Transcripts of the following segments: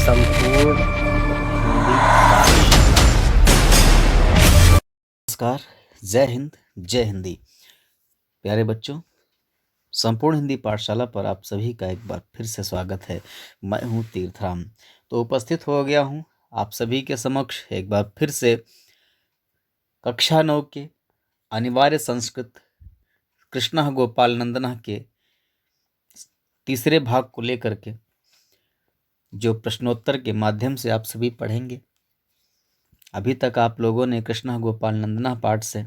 संपूर्ण हिंदी पाठशाला। नमस्कार, जय हिंद, जय हिंदी। प्यारे बच्चों, संपूर्ण हिंदी पाठशाला पर आप सभी का एक बार फिर से स्वागत है। मैं हूं तीर्थराम। तो उपस्थित हो गया हूं आप सभी के समक्ष एक बार फिर से कक्षा 9 के अनिवार्य संस्कृत कृष्णः गोपाल नंदनः के तीसरे भाग को लेकर के जो प्रश्नोत्तर के माध्यम से आप सभी पढ़ेंगे। अभी तक आप लोगों ने कृष्णः गोपाल नंदनः पाठ से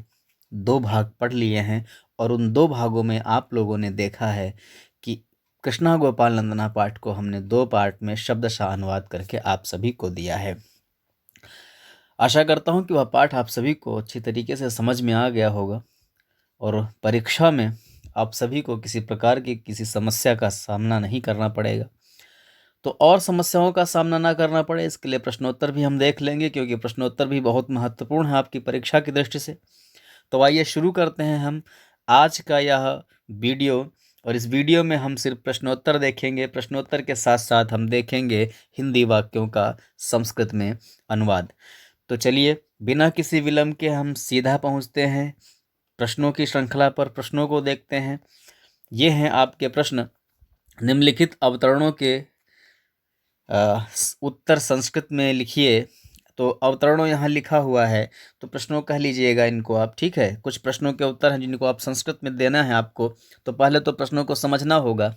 2 भाग पढ़ लिए हैं और उन 2 भागों में आप लोगों ने देखा है कि कृष्णः गोपाल नंदनः पाठ को हमने 2 पार्ट में शब्दशः अनुवाद करके आप सभी को दिया है। आशा करता हूं कि वह पाठ आप सभी को अच्छी तरीके से समझ में आ गया होगा और परीक्षा में आप सभी को किसी प्रकार की किसी समस्या का सामना नहीं करना पड़ेगा। तो और समस्याओं का सामना ना करना पड़े इसके लिए प्रश्नोत्तर भी हम देख लेंगे, क्योंकि प्रश्नोत्तर भी बहुत महत्वपूर्ण है आपकी परीक्षा की दृष्टि से। तो आइए शुरू करते हैं हम आज का यह वीडियो। और इस वीडियो में हम सिर्फ प्रश्नोत्तर देखेंगे। प्रश्नोत्तर के साथ साथ हम देखेंगे हिंदी वाक्यों का संस्कृत में अनुवाद। तो चलिए बिना किसी विलंब के हम सीधा पहुंचते हैं प्रश्नों की श्रृंखला पर। प्रश्नों को देखते हैं। ये हैं आपके प्रश्न। निम्नलिखित अवतरणों के उत्तर संस्कृत में लिखिए। तो अवतरणों यहाँ लिखा हुआ है, तो प्रश्नों कह लीजिएगा इनको आप, ठीक है। कुछ प्रश्नों के उत्तर हैं जिनको आप संस्कृत में देना है आपको। तो पहले तो प्रश्नों को समझना होगा।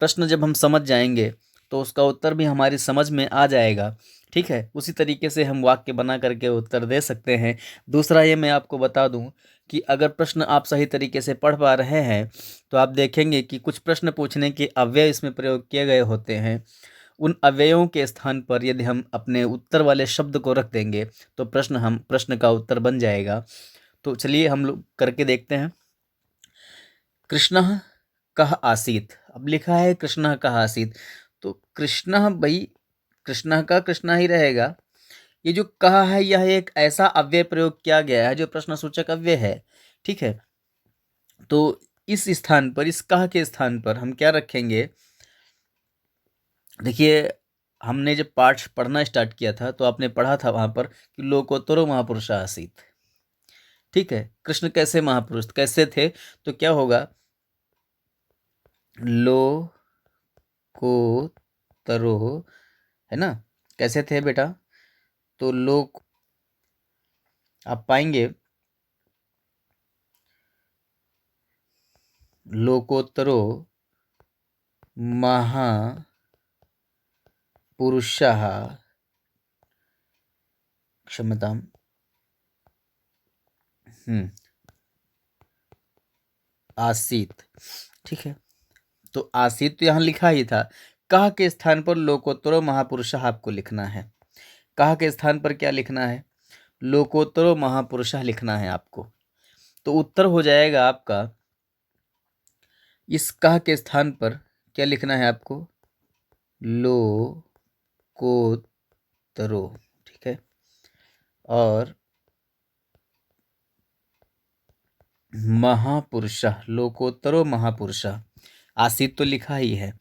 प्रश्न जब हम समझ जाएंगे तो उसका उत्तर भी हमारी समझ में आ जाएगा, ठीक है। उसी तरीके से हम वाक्य बना करके उत्तर दे सकते हैं। दूसरा ये मैं आपको बता दूं कि अगर प्रश्न आप सही तरीके से पढ़ पा रहे हैं तो आप देखेंगे कि कुछ प्रश्न पूछने के अव्यय इसमें प्रयोग किए गए होते हैं। उन अव्ययों के स्थान पर यदि हम अपने उत्तर वाले शब्द को रख देंगे तो प्रश्न का उत्तर बन जाएगा। तो चलिए हम लोग करके देखते हैं। कृष्णः कः आसीत्। अब लिखा है कृष्णः कः आसीत्, तो कृष्णः भाई कृष्णः का कृष्णा ही रहेगा। ये जो कहा है यह एक ऐसा अव्यय प्रयोग किया गया है जो प्रश्नसूचक अव्यय है, ठीक है। तो इस स्थान पर, इस कह के स्थान पर हम क्या रखेंगे। देखिए हमने जब पाठ पढ़ना स्टार्ट किया था तो आपने पढ़ा था वहां पर कि लोकोत्तरो महापुरुष आसीत, ठीक है। कृष्ण कैसे महापुरुष कैसे थे, तो क्या होगा, लो को तरो, है ना। कैसे थे बेटा, तो लोक आप पाएंगे लोकोत्तरो महापुरुषः क्षमताम आसीत, ठीक है। तो आसीत तो यहाँ लिखा ही था। कह के स्थान पर लोकोत्तरो महापुरुषः आपको लिखना है। कह के स्थान पर क्या लिखना है, लोकोत्तरो महापुरुषः लिखना है आपको। तो उत्तर हो जाएगा आपका, इस कह के स्थान पर क्या लिखना है आपको, लोकोत्तरो, ठीक है। और महापुरुषः, लोकोत्तरो महापुरुषः, आसीत तो लिखा ही है।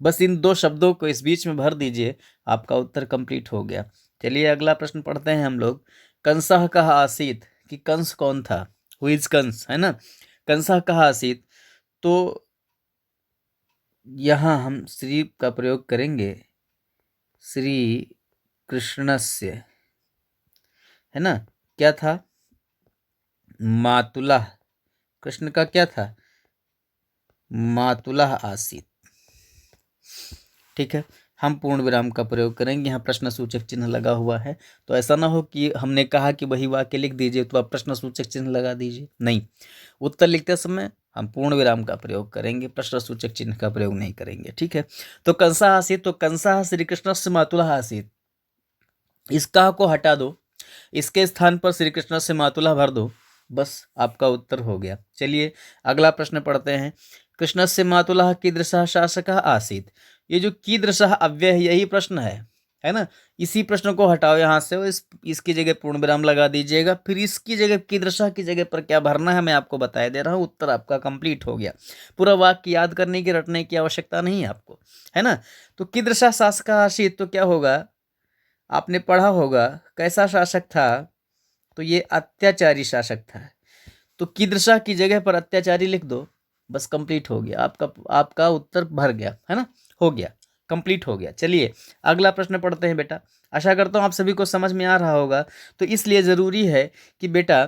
बस इन 2 शब्दों को इस बीच में भर दीजिए, आपका उत्तर कंप्लीट हो गया। चलिए अगला प्रश्न पढ़ते हैं हम लोग। कंसः कः आसीत, कि कंस कौन था, हु इज कंस, है ना। कंसः कः आसीत, तो यहाँ हम श्री का प्रयोग करेंगे, श्री कृष्णस्य, है ना। क्या था, मातुलः, कृष्ण का क्या था, मातुलः आसीत, ठीक है। हम पूर्ण विराम का प्रयोग करेंगे। यहाँ प्रश्न सूचक चिन्ह लगा हुआ है, तो ऐसा ना हो कि हमने कहा कि वही वाक्य लिख दीजिए तो आप प्रश्न सूचक चिन्ह लगा दीजिए, नहीं। उत्तर लिखते समय हम पूर्ण विराम का प्रयोग करेंगे, प्रश्न सूचक चिन्ह का प्रयोग नहीं करेंगे, ठीक है। तो कंसा आसीत, तो कंसा श्री कृष्ण से मातुलः आसीत, इस कहा को हटा दो, इसके स्थान पर श्री कृष्ण से मातुलः भर दो, बस आपका उत्तर हो गया। चलिए अगला प्रश्न पढ़ते हैं। कृष्ण से मातुलः कीदृशः शासकः आसीत। ये जो कीदृशः अव्यय है यही प्रश्न है ना। इसी प्रश्न को हटाओ यहाँ से, इसकी जगह पूर्ण विराम लगा दीजिएगा। फिर इसकी जगह कीदृशः की जगह पर क्या भरना है मैं आपको बता दे रहा हूँ। उत्तर आपका कंप्लीट हो गया। पूरा वाक्य याद करने की, रटने की आवश्यकता नहीं है आपको, है ना। तो कीदृशः शासकः आसीत, तो क्या होगा, आपने पढ़ा होगा कैसा शासक था, तो ये अत्याचारी शासक था। तो कीदृशा की जगह पर अत्याचारी लिख दो, बस कंप्लीट हो गया आपका, आपका उत्तर भर गया है ना, हो गया, कंप्लीट हो गया। चलिए अगला प्रश्न पढ़ते हैं बेटा। आशा करता हूँ आप सभी को समझ में आ रहा होगा। तो इसलिए ज़रूरी है कि बेटा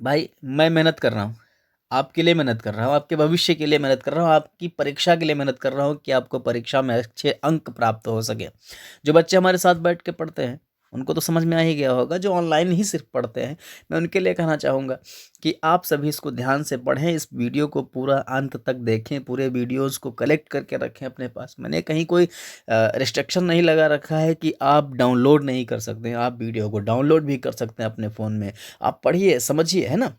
भाई मैं मेहनत कर रहा हूँ, आपके लिए मेहनत कर रहा हूँ, आपके भविष्य के लिए मेहनत कर रहा हूँ, आपकी परीक्षा के लिए मेहनत कर रहा हूँ कि आपको परीक्षा में अच्छे अंक प्राप्त हो सके। जो बच्चे हमारे साथ बैठ के पढ़ते हैं उनको तो समझ में आ ही गया होगा, जो ऑनलाइन ही सिर्फ पढ़ते हैं मैं उनके लिए कहना चाहूँगा कि आप सभी इसको ध्यान से पढ़ें, इस वीडियो को पूरा अंत तक देखें, पूरे वीडियोज़ को कलेक्ट करके रखें अपने पास। मैंने कहीं कोई रिस्ट्रिक्शन नहीं लगा रखा है कि आप डाउनलोड नहीं कर सकते हैं, आप वीडियो को डाउनलोड भी कर सकते हैं अपने फ़ोन में। आप पढ़िए समझिए, है ना,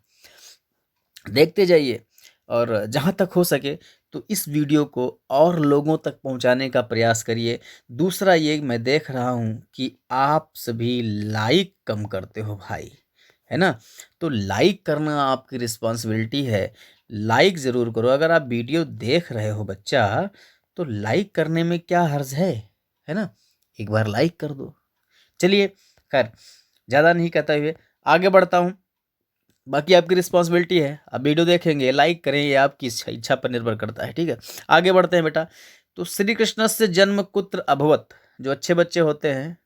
देखते जाइए, और जहाँ तक हो सके तो इस वीडियो को और लोगों तक पहुँचाने का प्रयास करिए। दूसरा ये मैं देख रहा हूँ कि आप सभी लाइक कम करते हो भाई, है ना, तो लाइक करना आपकी रिस्पॉन्सिबिलिटी है। लाइक ज़रूर करो, अगर आप वीडियो देख रहे हो बच्चा तो लाइक करने में क्या हर्ज है ना, एक बार लाइक कर दो। चलिए खैर ज़्यादा नहीं कहते हुए आगे बढ़ता हूँ। बाकी आपकी रिस्पॉन्सिबिलिटी है, आप वीडियो देखेंगे लाइक करें, ये आपकी इच्छा पर निर्भर करता है, ठीक है। आगे बढ़ते हैं बेटा। तो श्री कृष्ण से जन्म कुत्र अभवत, जो अच्छे बच्चे होते हैं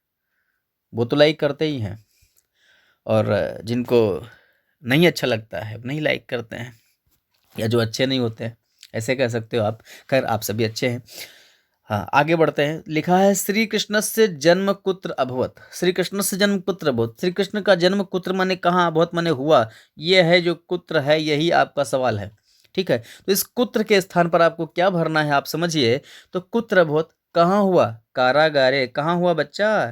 वो तो लाइक करते ही हैं, और जिनको नहीं अच्छा लगता है नहीं लाइक करते हैं, या जो अच्छे नहीं होते हैं ऐसे कह सकते हो आप। खैर आप सभी अच्छे हैं। हाँ आगे बढ़ते हैं। लिखा है श्री कृष्ण से जन्म कुत्र अभवत, श्री कृष्ण से जन्म कुत्र अभवत, श्री कृष्ण का जन्म कुत्र माने कहाँ, अभवत माने हुआ, ये है जो कुत्र है, यही आपका सवाल है, ठीक है। तो इस कुत्र के स्थान पर आपको क्या भरना है आप समझिए। तो कुत्र अभवत कहाँ हुआ, कारागारे, कहाँ हुआ बच्चा,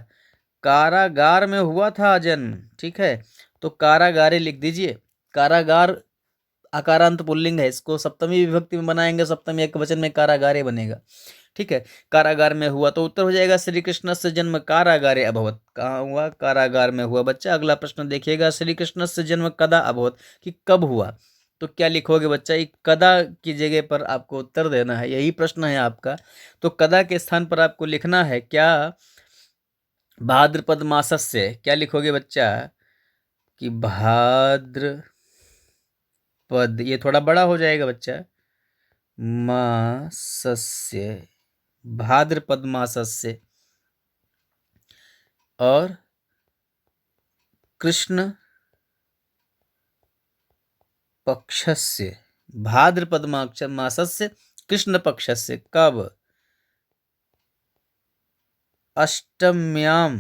कारागार में हुआ था जन्म, ठीक है। तो कारागारे लिख दीजिए। कारागार आकारांत पुल्लिंग है, इसको सप्तमी विभक्ति में बनाएंगे, सप्तमी एक वचन में कारागारे बनेगा, ठीक है। कारागार में हुआ तो उत्तर हो जाएगा श्री कृष्ण से जन्म कारागारे अभवत, कहाँ हुआ, कारागार में हुआ बच्चा। अगला प्रश्न देखिएगा, श्री कृष्ण से जन्म कदा अभवत, कि कब हुआ, तो क्या लिखोगे बच्चा, एक कदा की जगह पर आपको उत्तर देना है, यही प्रश्न है आपका। तो कदा के स्थान पर आपको लिखना है क्या, भाद्रपद मासस्य, क्या लिखोगे बच्चा कि भाद्रपद, ये थोड़ा बड़ा हो जाएगा बच्चा, मासस्य, भाद्रपद मासस्य, और कृष्ण पक्षस्य, भाद्रपद मासस्य कृष्ण पक्षस्य, कब, अष्टम्याम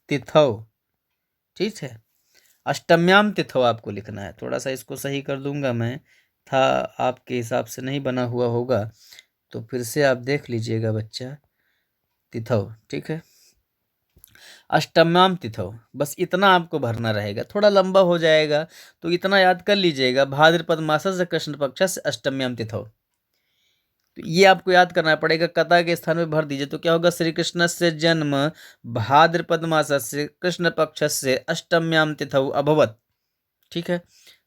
तिथौ, ठीक है। अष्टम्याम तिथौ आपको लिखना है, थोड़ा सा इसको सही कर दूंगा मैं, था आपके हिसाब से नहीं बना हुआ होगा तो फिर से आप देख लीजिएगा बच्चा, तिथौ, ठीक है, अष्टम्याम तिथौ, बस इतना आपको भरना रहेगा, थोड़ा लंबा हो जाएगा तो इतना याद कर लीजिएगा, भाद्रपद मासस्य कृष्ण पक्षस्य अष्टम्याम तिथौ। तो ये आपको याद करना पड़ेगा, कथा के स्थान में भर दीजिए तो क्या होगा, श्री कृष्ण से जन्म भाद्रपद मासस्य कृष्ण पक्षस्य अष्टम्याम तिथौ अभवत, ठीक है।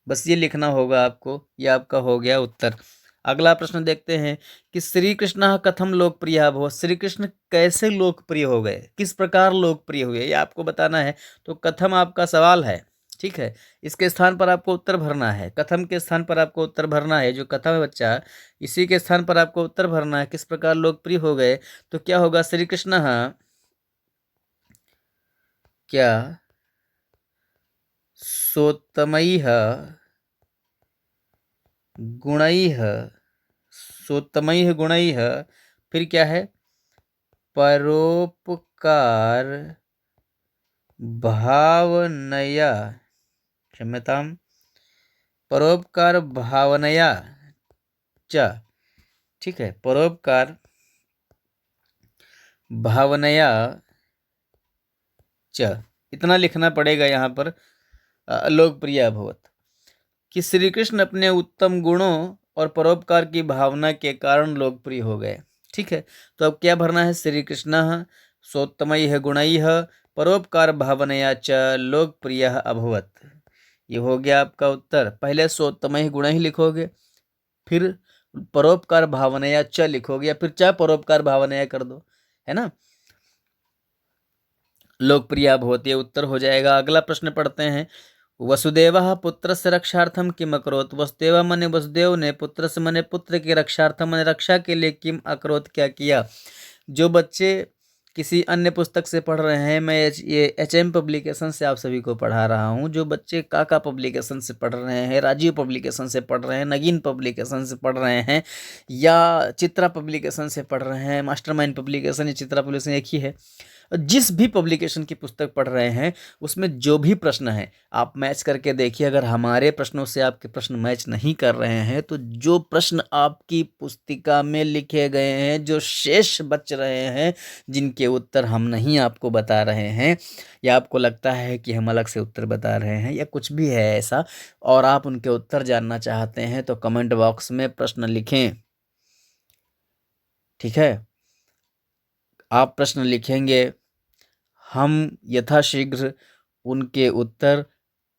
बस ये लिखना होगा आपको, ये आपका हो गया उत्तर। अगला प्रश्न देखते हैं कि श्री कृष्ण कथम लोकप्रिय अभवत, श्री कृष्ण कैसे लोकप्रिय हो गए, किस प्रकार लोकप्रिय हुए, ये आपको बताना है। तो कथम आपका सवाल है, ठीक है, इसके स्थान पर आपको उत्तर भरना है, कथम के स्थान पर आपको उत्तर भरना है, जो कथम है बच्चा इसी के स्थान पर आपको उत्तर भरना है, किस प्रकार लोकप्रिय हो गए। तो क्या होगा, श्री कृष्ण क्या सोत्तमैः गुणैः, सोत्तमैः गुणैः, फिर क्या है, परोपकार भावनया, क्षम्यतां, परोपकार भावनया च, ठीक है, परोपकार भावनया च, इतना लिखना पड़ेगा यहाँ पर। लोकप्रिय अभवत कि श्री कृष्ण अपने उत्तम गुणों और परोपकार की भावना के कारण लोकप्रिय हो गए, ठीक है। तो अब क्या भरना है, श्री कृष्ण सोत्तमैः गुणैः परोपकार भावनया च लोकप्रिय अभवत, ये हो गया आपका उत्तर। पहले सोत्तमैः गुणैः लिखोगे, फिर परोपकार भावनया च लिखोगे या फिर च परोपकार भावनया कर दो, है ना। लोकप्रिय भवति उत्तर हो जाएगा। अगला प्रश्न पढ़ते हैं। वसुदेवः पुत्रस्य रक्षार्थम किम अकरोत्। वसुदेव मने वसुदेव ने पुत्र से मने पुत्र की रक्षार्थम मने रक्षा के लिए किम अकरोत् क्या किया। जो बच्चे किसी अन्य पुस्तक से पढ़ रहे हैं, मैं ये HM पब्लिकेशन से आप सभी को पढ़ा रहा हूँ। जो बच्चे काका पब्लिकेशन से पढ़ रहे हैं, राजीव पब्लिकेशन से पढ़ रहे हैं, नगीन पब्लिकेशन से पढ़ रहे हैं, या चित्रा पब्लिकेशन से पढ़ रहे हैं, मास्टरमाइंड पब्लिकेशन या चित्रा पब्लिकेशन एक ही है, जिस भी पब्लिकेशन की पुस्तक पढ़ रहे हैं उसमें जो भी प्रश्न है आप मैच करके देखिए। अगर हमारे प्रश्नों से आपके प्रश्न मैच नहीं कर रहे हैं तो जो प्रश्न आपकी पुस्तिका में लिखे गए हैं, जो शेष बच रहे हैं, जिनके उत्तर हम नहीं आपको बता रहे हैं, या आपको लगता है कि हम अलग से उत्तर बता रहे हैं, या कुछ भी है ऐसा और आप उनके उत्तर जानना चाहते हैं, तो कमेंट बॉक्स में प्रश्न लिखें। ठीक है, आप प्रश्न लिखेंगे, हम यथाशीघ्र उनके उत्तर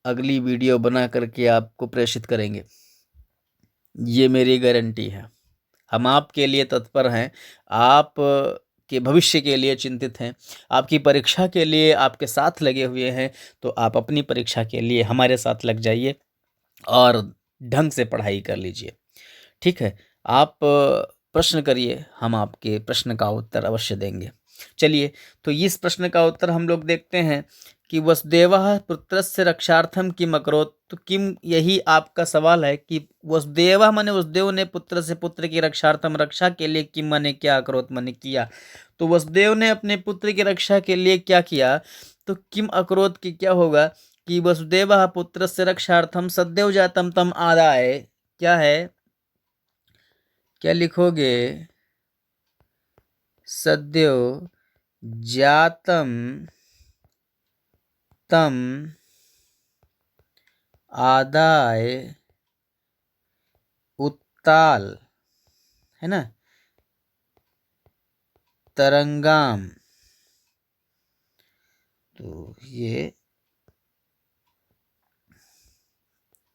अगली वीडियो बना करके आपको प्रेषित करेंगे। ये मेरी गारंटी है। हम आपके लिए तत्पर हैं, आप के भविष्य के लिए चिंतित हैं, आपकी परीक्षा के लिए आपके साथ लगे हुए हैं। तो आप अपनी परीक्षा के लिए हमारे साथ लग जाइए और ढंग से पढ़ाई कर लीजिए। ठीक है, आप प्रश्न करिए, हम आपके प्रश्न का उत्तर अवश्य देंगे। चलिए, तो इस प्रश्न का उत्तर हम लोग देखते हैं कि वसुदेवः पुत्रस्य रक्षार्थम किम अकरोत्। तो किम, यही आपका सवाल है कि वसुदेवः माने वसुदेव ने पुत्र से पुत्र की रक्षार्थम रक्षा के लिए किम माने क्या, अकरोत् माने किया। तो वसुदेव ने अपने पुत्र की रक्षा के लिए क्या किया, तो किम अकरोत् की क्या होगा कि वसुदेवः पुत्रस्य रक्षार्थम सद्यो जातम तम आदाय, क्या है, क्या लिखोगे, सद्यो जातम तम आदाय उत्ताल, है ना, तरंगाम। तो ये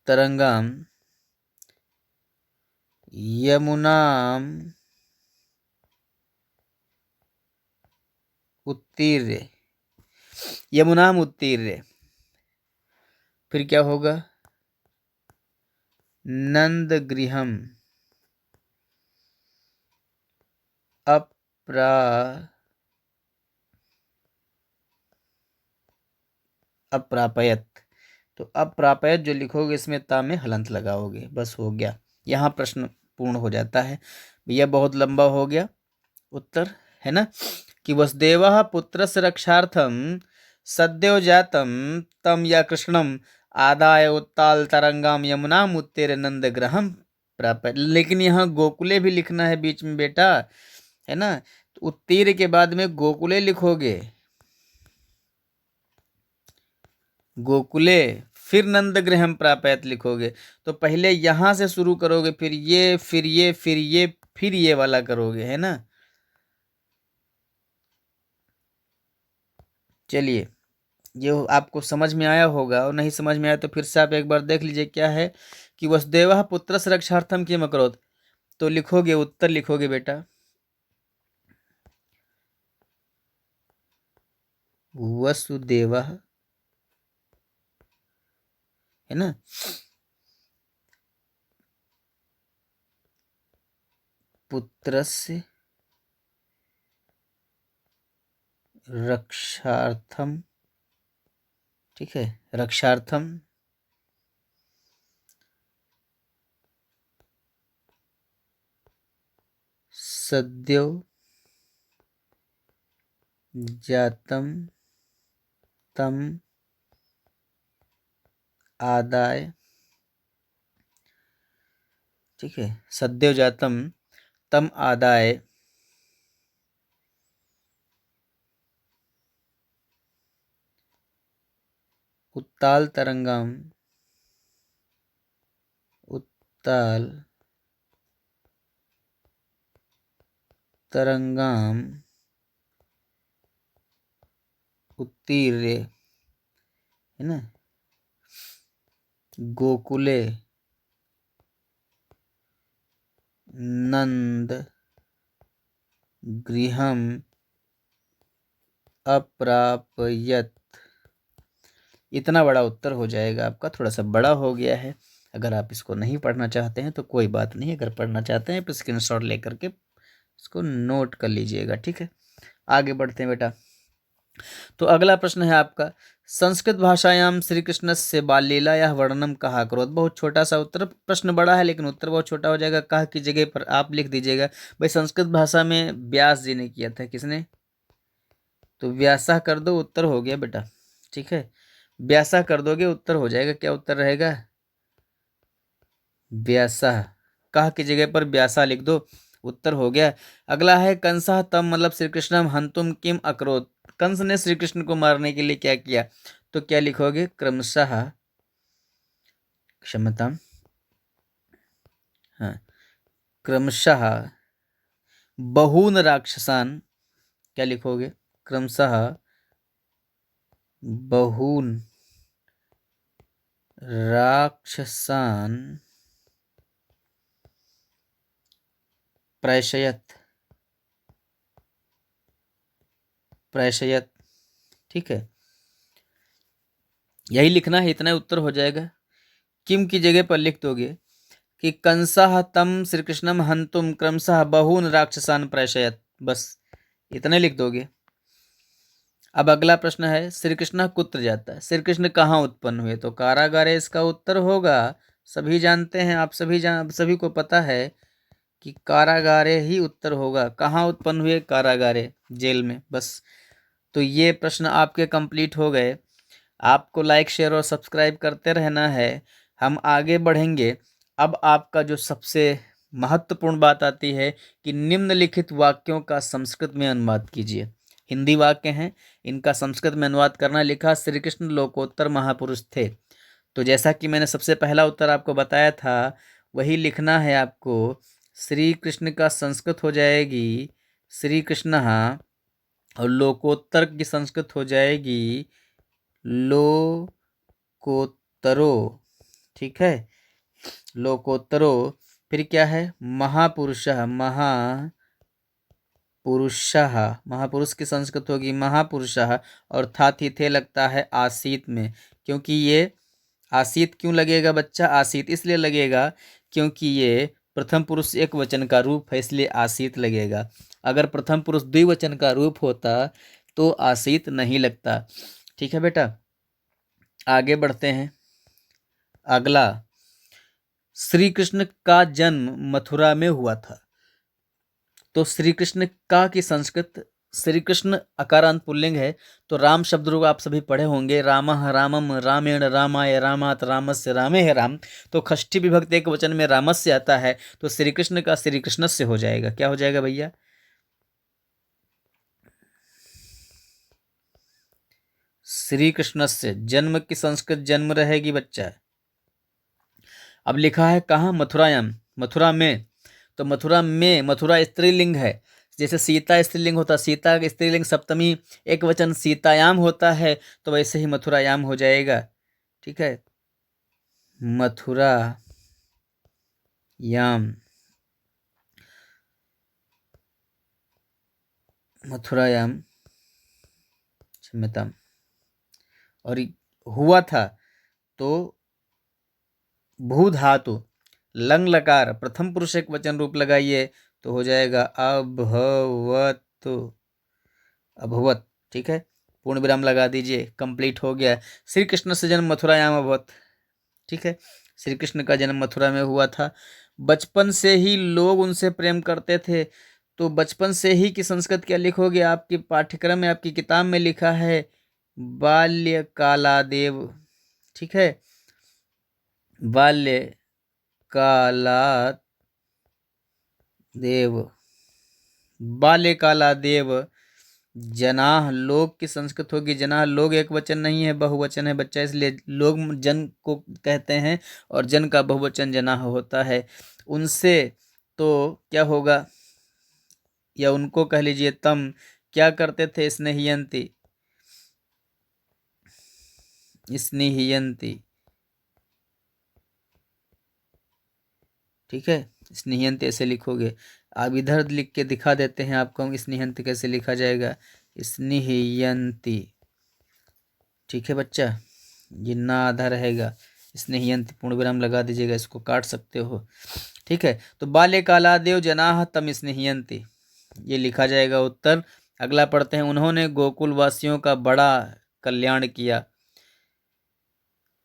तरंगाम यमुनाम उत्तीर्य, यमुनाम उत्तीर्य। फिर क्या होगा, नंद गृहम अप्रापयत। तो अप्रापयत जो लिखोगे इसमें ता में हलंत लगाओगे, बस हो गया। यहाँ प्रश्न पूर्ण हो जाता है। भैया बहुत लंबा हो गया उत्तर, है ना, कि वसुदेवः पुत्रस्य रक्षार्थम सद्यो जातम तम या कृष्णम आदाय उत्ताल तरंगाम यमुनाम उत्तीर्य नंद ग्रहम प्राप्त। लेकिन यहाँ गोकुले भी लिखना है बीच में बेटा, है ना। तो उत्तीर्य के बाद में गोकुले लिखोगे, गोकुले, फिर नंद गृहम प्रापयत लिखोगे। तो पहले यहां से शुरू करोगे, फिर ये, फिर ये, फिर ये, फिर ये वाला करोगे, है ना। चलिए, ये आपको समझ में आया होगा, और नहीं समझ में आया तो फिर से आप एक बार देख लीजिए क्या है कि वसुदेवः पुत्रस्य रक्षार्थम किम अकरोत्। तो लिखोगे, उत्तर लिखोगे बेटा, वसुदेवः, है ना, पुत्रस्य रक्षार्थम, ठीक है, रक्षार्थम सद्यो जातम तम आदाय, ठीक है, सद्यो जातम तम आदाय उत्ताल तरंगम, उत्ताल तरंगम उत्तीर्य, है ना, गोकुले नंद गृहम अप्रापयत। इतना बड़ा उत्तर हो जाएगा आपका, थोड़ा सा बड़ा हो गया है। अगर आप इसको नहीं पढ़ना चाहते हैं तो कोई बात नहीं, अगर पढ़ना चाहते हैं तो स्क्रीनशॉट लेकर के इसको नोट कर लीजिएगा, ठीक है। आगे बढ़ते हैं बेटा। तो अगला प्रश्न है आपका, संस्कृत भाषायाम श्री कृष्ण से बाल लीला या वर्णनम कहा करो। बहुत छोटा सा उत्तर, प्रश्न बड़ा है लेकिन उत्तर बहुत छोटा हो जाएगा। कहा की जगह पर आप लिख दीजिएगा। भाई संस्कृत भाषा में व्यास जी ने किया था, किसने? तो व्यासा कर दो, उत्तर हो गया बेटा, ठीक है। व्यासा कर दोगे उत्तर हो जाएगा। क्या उत्तर रहेगा? व्यासा। कहा की जगह पर व्यासा लिख दो, उत्तर हो गया। अगला है कंसा तम मतलब श्री कृष्णम हंतुम किम अकरोत। कंस ने श्री कृष्ण को मारने के लिए क्या किया? तो क्या लिखोगे? क्रमशः, क्षमता, हाँ, क्रमशः बहून राक्षसान। क्या लिखोगे? क्रमशः बहून राक्षसान प्रैषयत, प्रैषयत, ठीक है। यही लिखना है, इतना उत्तर हो जाएगा। किम की जगह पर लिख दोगे कि कंसः तम श्री कृष्णम हंतुम क्रमशः बहून राक्षसान प्रैषयत, बस इतने लिख दोगे। अब अगला प्रश्न है, श्री कृष्ण कुत्र जाता है? श्री कृष्ण कहाँ उत्पन्न हुए? तो कारागारे इसका उत्तर होगा। सभी जानते हैं, आप सभी को पता है कि कारागारे ही उत्तर होगा। कहाँ उत्पन्न हुए? कारागारे, जेल में, बस। तो ये प्रश्न आपके कंप्लीट हो गए। आपको लाइक शेयर और सब्सक्राइब करते रहना है, हम आगे बढ़ेंगे। अब आपका जो सबसे महत्वपूर्ण बात आती है कि निम्नलिखित वाक्यों का संस्कृत में अनुवाद कीजिए। हिंदी वाक्य हैं, इनका संस्कृत में अनुवाद करना। लिखा श्री कृष्ण लोकोत्तर महापुरुष थे। तो जैसा कि मैंने सबसे पहला उत्तर आपको बताया था, वही लिखना है आपको। श्री कृष्ण का संस्कृत हो जाएगी श्री कृष्ण, और लोकोत्तर की संस्कृत हो जाएगी लोकोत्तरो, ठीक है, लोकोत्तरो। फिर क्या है? महापुरुषः, महापुरुषः, महापुरुष की संस्कृत होगी महापुरुषः। और था थी थे लगता है आसीत में, क्योंकि ये आसीत क्यों लगेगा बच्चा? आसीत इसलिए लगेगा क्योंकि ये प्रथम पुरुष एक वचन का रूप है, इसलिए आसीत लगेगा। अगर प्रथम पुरुष द्विवचन का रूप होता तो आसीत नहीं लगता, ठीक है बेटा। आगे बढ़ते हैं। अगला, श्री कृष्ण का जन्म मथुरा में हुआ था। तो श्री कृष्ण का की संस्कृत, श्री कृष्ण अकारांत पुल्लिंग है, तो राम शब्द रूप आप सभी पढ़े होंगे। रामः रामम रामेण रामाय रामात रामस्य रामे है राम। तो षष्ठी विभक्त एक वचन में रामस्य आता है, तो श्री कृष्ण का श्री कृष्ण से हो जाएगा। क्या हो जाएगा भैया? श्री कृष्ण से। जन्म की संस्कृत जन्म रहेगी बच्चा। अब लिखा है कहाँ? मथुरायाम, मथुरा में। तो मथुरा में, मथुरा स्त्रीलिंग है। जैसे सीता स्त्रीलिंग होता, सीता स्त्रीलिंग सप्तमी एक वचन सीतायाम होता है, तो वैसे ही मथुरायाम हो जाएगा, ठीक है। मथुरा याम, मथुरायाम, क्षम्यताम। और हुआ था तो भू धातु लंग लकार प्रथम पुरुष एक वचन रूप लगाइए तो हो जाएगा अभवत, अभवत, ठीक है। पूर्ण विराम लगा दीजिए, कंप्लीट हो गया। श्री कृष्ण से जन्म मथुरायाम अभवत, ठीक है। श्री कृष्ण का जन्म मथुरा में हुआ था। बचपन से ही लोग उनसे प्रेम करते थे। तो बचपन से ही की संस्कृत क्या लिखोगे? आपके पाठ्यक्रम में, आपकी किताब में लिखा है बाल्यकालादेव, ठीक है। बाल्यकालादेव, बाल्यकालादेव जनाह, लोग की संस्कृत होगी जनाह। लोग एक वचन नहीं है, बहुवचन है बच्चा, इसलिए लोग जन को कहते हैं और जन का बहुवचन जनाह होता है। उनसे तो क्या होगा, या उनको कह लीजिए तम क्या करते थे? स्नेहियंती, स्नेहियंती, ठीक है। स्नेहयंती ऐसे लिखोगे। अब इधर लिख के दिखा देते हैं आपको हम स्नेहयंती कैसे लिखा जाएगा। स्नेहयंती, ठीक है बच्चा, ये ना आधा रहेगा, स्नेहयंती पूर्ण विराम लगा दीजिएगा, इसको काट सकते हो। ठीक है, तो बाल्यकालादेव जनाः तम स्नेहयन्ति, ये लिखा जाएगा उत्तर। अगला पढ़ते हैं, उन्होंने गोकुल वासियों का बड़ा कल्याण किया।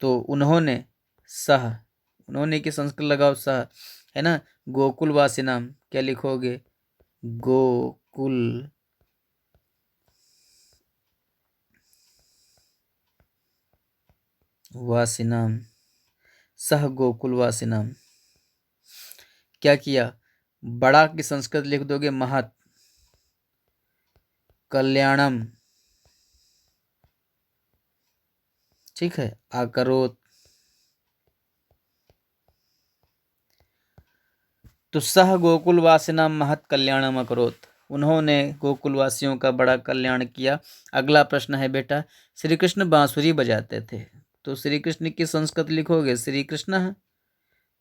तो उन्होंने सह, उन्होंने की संस्कृत लगाओ सह, है ना। गोकुल वासी नाम क्या लिखोगे, गोकुल वासिनाम, सह गोकुल वासिनाम, क्या किया, बड़ा की संस्कृत लिख दोगे महत, कल्याणम, ठीक है, आकरोत। तो सह गोकुलवासिनाम महत कल्याणम अकरोत, उन्होंने गोकुलवासियों का बड़ा कल्याण किया। अगला प्रश्न है बेटा, श्री कृष्ण बांसुरी बजाते थे, तो श्री कृष्ण की संस्कृत लिखोगे श्री कृष्ण,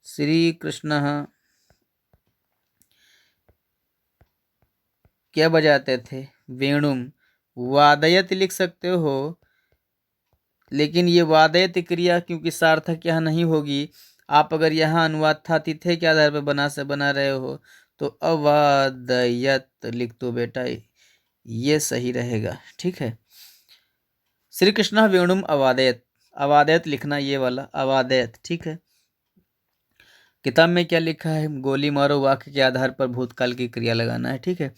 श्री कृष्ण क्या बजाते थे, वेणुम, वादयत लिख सकते हो, लेकिन ये वादयत क्रिया क्योंकि सार्थक यहाँ नहीं होगी, आप अगर यहाँ अनुवाद था तिथे के आधार पर बना रहे हो तो अवादयत लिख दो बेटा, ये सही रहेगा। ठीक है, श्री कृष्ण वेणुम अवादयत, अवादयत लिखना ये वाला अवादयत। ठीक है, किताब में क्या लिखा है, गोली मारो वाक्य के आधार पर भूतकाल की क्रिया लगाना है। ठीक है,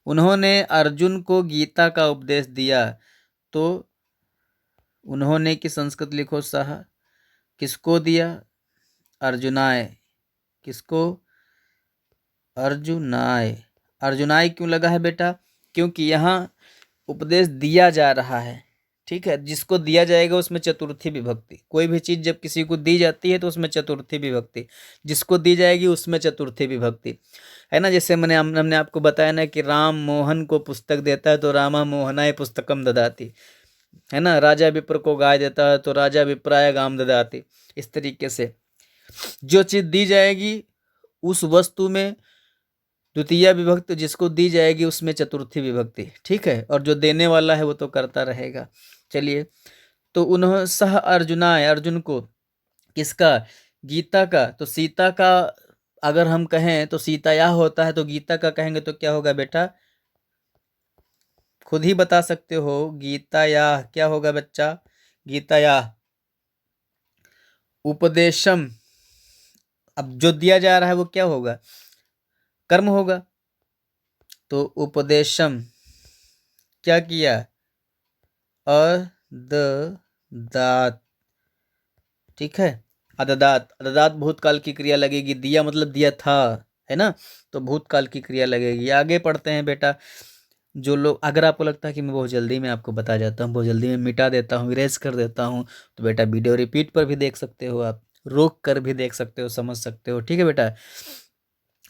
उन्होंने अर्जुन को गीता का उपदेश दिया, तो उन्होंने की संस्कृत लिखो सह, किसको दिया, अर्जुनाय, किसको, अर्जुनाय। अर्जुनाय क्यों लगा है बेटा, क्योंकि यहाँ उपदेश दिया जा रहा है। ठीक है, जिसको दिया जाएगा उसमें चतुर्थी विभक्ति, कोई भी चीज जब किसी को दी जाती है तो उसमें चतुर्थी विभक्ति, जिसको दी जाएगी उसमें चतुर्थी विभक्ति, है ना। जैसे हमने आपको बताया ना कि राम मोहन को पुस्तक देता है तो रामा मोहनाय पुस्तकम ददाति, है ना। राजा विप्र को गाय देता है तो राजा विप्राय गाम ददाति। इस तरीके से जो चीज दी जाएगी उस वस्तु में द्वितीय विभक्ति, जिसको दी जाएगी उसमें चतुर्थी विभक्ति। ठीक है, और जो देने वाला है वो तो करता रहेगा। चलिए, तो उन्होंने सह अर्जुनाय, अर्जुन को, किसका, गीता का। तो सीता का अगर हम कहें तो सीताया होता है, तो गीता का कहेंगे तो क्या होगा बेटा, खुद ही बता सकते हो, गीताया क्या होगा बच्चा, गीताया उपदेशम। अब जो दिया जा रहा है वो क्या होगा, कर्म होगा, तो उपदेशम क्या किया, अददात। ठीक है, अददात, अददात भूतकाल की क्रिया लगेगी, दिया मतलब दिया था, है ना, तो भूतकाल की क्रिया लगेगी। आगे पढ़ते हैं बेटा, जो लोग, अगर आपको लगता है कि मैं बहुत जल्दी में आपको बता जाता हूँ, बहुत जल्दी में मिटा देता हूँ, इरेज कर देता हूँ, तो बेटा वीडियो रिपीट पर भी देख सकते हो, आप रोक कर भी देख सकते हो, समझ सकते हो। ठीक है बेटा,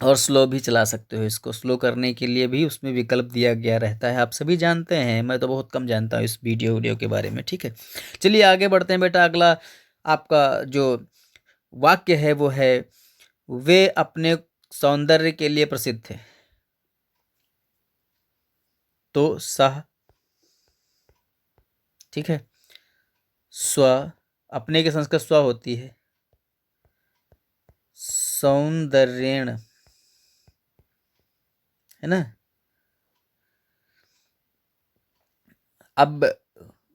और स्लो भी चला सकते हो, इसको स्लो करने के लिए भी उसमें विकल्प दिया गया रहता है, आप सभी जानते हैं, मैं तो बहुत कम जानता हूँ इस वीडियो के बारे में। ठीक है, चलिए आगे बढ़ते हैं बेटा। अगला आपका जो वाक्य है वो है, वे अपने सौंदर्य के लिए प्रसिद्ध थे, तो सह, ठीक है, स्व, अपने के संस्कृत स्व होती है, सौंदर्येण, है ना। अब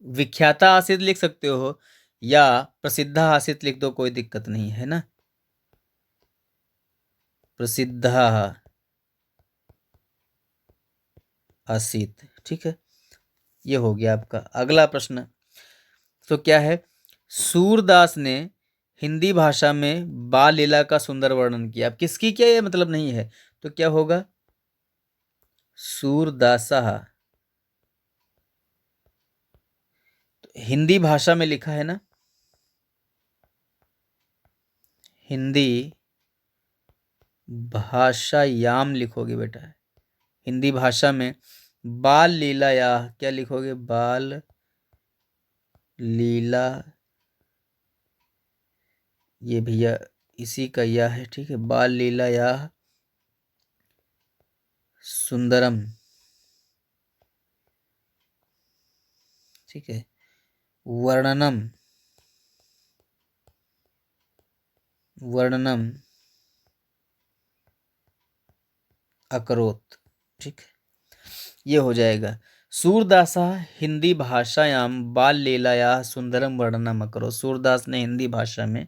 विख्याता आसित लिख सकते हो या प्रसिद्धा आसित लिख दो, कोई दिक्कत नहीं है ना, प्रसिद्धा आसित। ठीक है, ये हो गया आपका। अगला प्रश्न तो क्या है, सूरदास ने हिंदी भाषा में बाल लीला का सुंदर वर्णन किया। अब किसकी क्या ये मतलब नहीं है, तो क्या होगा, सूरदासा, तो हिंदी भाषा में लिखा है ना, हिंदी भाषायाम लिखोगे बेटा, हिंदी भाषा में बाल लीला, या क्या लिखोगे, बाल लीला, ये भैया इसी का या है, ठीक है। बाल लीला या सुंदरम, ठीक है। वर्णनम, वर्णनम अकरोत्, ठीक है। ये हो जाएगा। सूरदासा हिंदी भाषायां बाल लीलायाः सुंदरम वर्णनम अकरोत्। सूरदास ने हिंदी भाषा में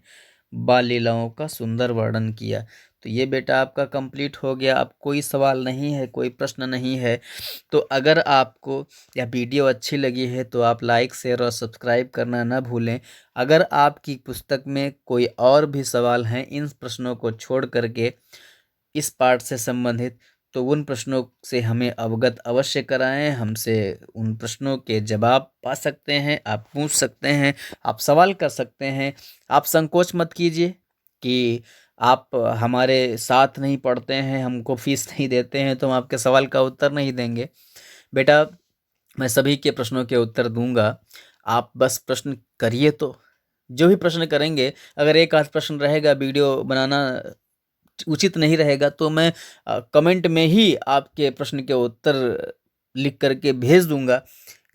बाल लीलाओं का सुंदर वर्णन किया। तो ये बेटा आपका कंप्लीट हो गया। अब कोई सवाल नहीं है, कोई प्रश्न नहीं है। तो अगर आपको यह वीडियो अच्छी लगी है तो आप लाइक, शेयर और सब्सक्राइब करना न भूलें। अगर आपकी पुस्तक में कोई और भी सवाल हैं इन प्रश्नों को छोड़ करके इस पाठ से संबंधित, तो उन प्रश्नों से हमें अवगत अवश्य कराएं। हमसे उन प्रश्नों के जवाब पा सकते हैं, आप पूछ सकते हैं, आप सवाल कर सकते हैं। आप संकोच मत कीजिए कि आप हमारे साथ नहीं पढ़ते हैं, हमको फीस नहीं देते हैं तो हम आपके सवाल का उत्तर नहीं देंगे। बेटा मैं सभी के प्रश्नों के उत्तर दूंगा, आप बस प्रश्न करिए। तो जो भी प्रश्न करेंगे, अगर एक आध प्रश्न रहेगा, वीडियो बनाना उचित नहीं रहेगा, तो मैं कमेंट में ही आपके प्रश्न के उत्तर लिख करके भेज दूंगा।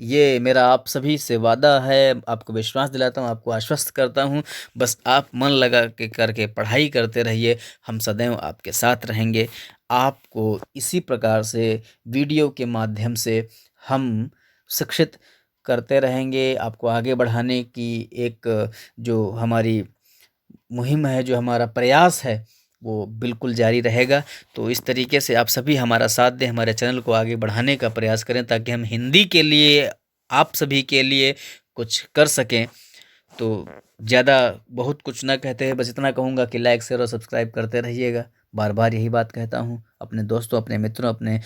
ये मेरा आप सभी से वादा है, आपको विश्वास दिलाता हूँ, आपको आश्वस्त करता हूँ। बस आप मन लगा के करके पढ़ाई करते रहिए, हम सदैव आपके साथ रहेंगे। आपको इसी प्रकार से वीडियो के माध्यम से हम शिक्षित करते रहेंगे। आपको आगे बढ़ाने की एक जो हमारी मुहिम है, जो हमारा प्रयास है, वो बिल्कुल जारी रहेगा। तो इस तरीके से आप सभी हमारा साथ दें, हमारे चैनल को आगे बढ़ाने का प्रयास करें, ताकि हम हिंदी के लिए, आप सभी के लिए कुछ कर सकें। तो ज़्यादा बहुत कुछ ना कहते हैं, बस इतना कहूँगा कि लाइक, शेयर और सब्सक्राइब करते रहिएगा। बार बार यही बात कहता हूँ। अपने दोस्तों, अपने मित्रों, अपने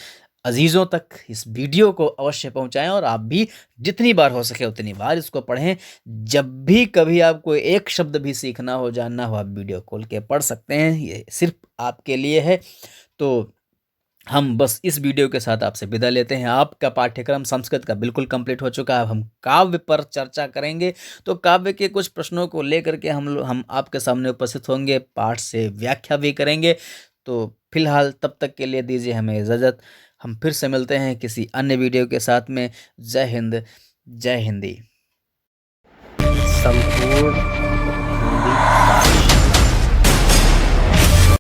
अजीज़ों तक इस वीडियो को अवश्य पहुँचाएँ, और आप भी जितनी बार हो सके उतनी बार इसको पढ़ें। जब भी कभी आपको एक शब्द भी सीखना हो, जानना हो, आप वीडियो खोल के पढ़ सकते हैं। ये सिर्फ आपके लिए है। तो हम बस इस वीडियो के साथ आपसे विदा लेते हैं। आपका पाठ्यक्रम संस्कृत का बिल्कुल कंप्लीट हो चुका है। अब हम काव्य पर चर्चा करेंगे। तो काव्य के कुछ प्रश्नों को लेकर के हम आपके सामने उपस्थित होंगे, पाठ से व्याख्या भी करेंगे। तो फिलहाल तब तक के लिए दीजिए हमें इजाज़त। हम फिर से मिलते हैं किसी अन्य वीडियो के साथ में। जय हिंद, जय हिंदी। संपूर्ण